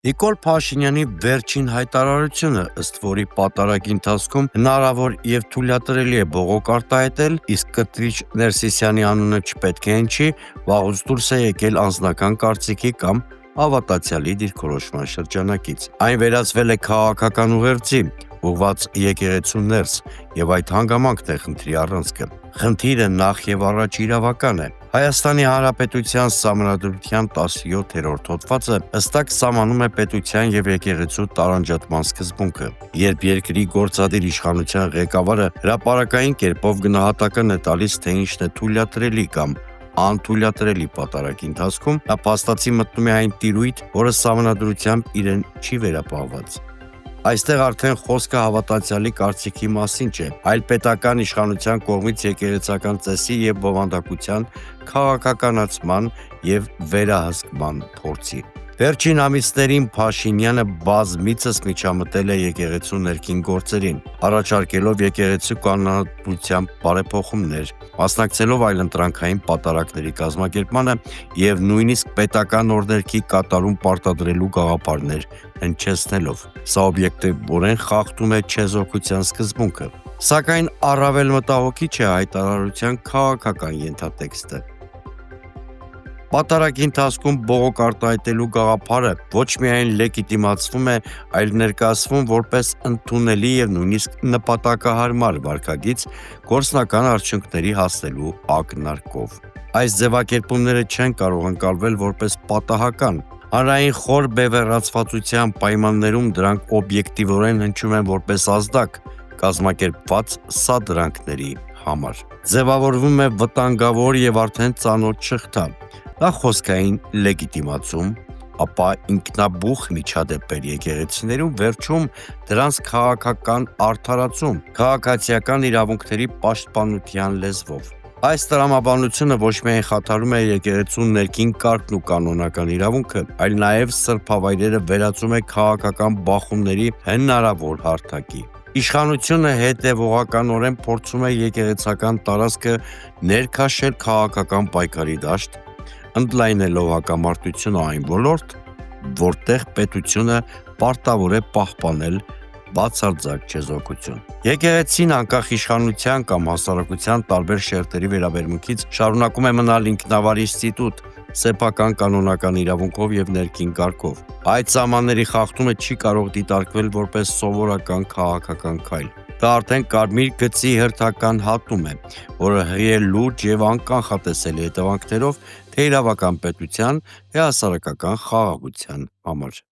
Նիկոլ Փաշինյանի վերջին հայտարարությունը, ըստ որի պատարագի ընթացքում հնարավոր եւ թույլատրելի է բողոք արտահայտել, իսկ կտրիչ Ներսիսյանի անունը չպետք է հնչի, վաղուց դուրս է եկել անձնական կարծիքի կամ հավատացյալի դիրքորոշման շրջանակից։ Այն վերածվել է քաղաքական ուղերձի, ուղղված եկեղեցու ներս, եւ այդ հանգամանքն է խնդրի առանցքը։ Խնդիրը նախ եւ առաջ իրավական է։ Հայաստանի Հանրապետության Սահմանադրության 17-րդ հոդվածը հստակ սահմանում է պետության եւ եկեղեցու տարանջատման սկզբունքը։ Երբ երկրի գործադիր իշխանության ղեկավարը հրապարակային կերպով գնահատական է տալիս, թե ինչն է թույլատրելի կամ անթույլատրելի պատարագի ընթացքում, նա փաստացի մտնում է այն տիրույթ, որը սահմանադրությամբ իրեն չի վերապահված։ Այստեղ արդեն խոսքը հավատացյալի կարծիքի մասին չէ, այլ պետական իշխանության կողմից եկեղեցական ծեսի եւ բովանդակության քաղաքականացման եւ վերահսկման փորձի։ Վերջին ամիսներին Փաշինյանը բազմիցս միջամտել է եկեղեցու ներքին գործերին, առաջարկելով եկեղեցու կանոնադրությամբ բարեփոխումներ, մասնակցելով այլընտրանքային պատարագների կազմակերպմանը եւ նույնիսկ պետական օրենքի կատարում պարտադրելու գաղափարներ հնչեցնելով։ Սա օբյեկտիվորեն խախտում է չեզոքության սկզբունքը։ Սակայն առավել մտահոգիչ է հայտարարության քաղաքական ենթատեքստը։ Պատարագի ընթացքում բողոք արտահայտելու գաղափարը ոչ միայն լեգիտիմացվում է, այլ ներկայացվում որպես ընդունելի եւ նույնիսկ նպատակահարմար վարքագիծ գործնական արդյունքների հասնելու ակնարկով։ Այս ձևակերպումները չեն կարող ընկալվել որպես պատահական։ Հանրային խոր բևեռացվածության պայմաններում դրանք օբյեկտիվորեն հնչում են որպես ազդակ կազմակերպված սադրանքների համար։ Ձևավորվում է վտանգավոր եւ արդեն ծանոթ շղթա։ Նախ խոսքային լեգիտիմացում, ապա ինքնաբուխ միջադեպեր եկեղեցիներում, վերջում դրանց քաղաքական արդարացում, քաղաքացիական իրավունքների պաշտպանության լեզվով։ Այս տրամաբանությունը ոչ միայն խաթարում է եկեղեցու ներքին կարգն ու կանոնական իրավունքը, այլ նաև սրբավայրերը վերածում է քաղաքական բախումների հնարավոր հարթակի։ Իշխանությունը հետևողականորեն փորձում է եկեղեցական տարածքը ներքաշել քաղաքական պայքարի դաշտ, ընդլայնելով հակամարտությունը այն ոլորտ, որտեղ պետությունը պարտավոր է պահպանել բացարձակ չեզոքություն։ Եկեղեցին անկախ իշխանության կամ հասարակության տարբեր շերտերի վերաբերմունքից շարունակում է մնալ ինքնավար ինստիտուտ սեփական կանոնական իրավունքով եւ ներքին կարգով։ Այդ սահմանների խախտումը չի կարող դիտարկվել որպես սովորական քաղաքական քայլ։ Դա արդեն կարմիր գծի հերթական հատում է, որը հղի է լուրջ եւ անկանխատեսելի հետևանքներով թե իրավական պետության, թե հասարակական խաղաղության համար։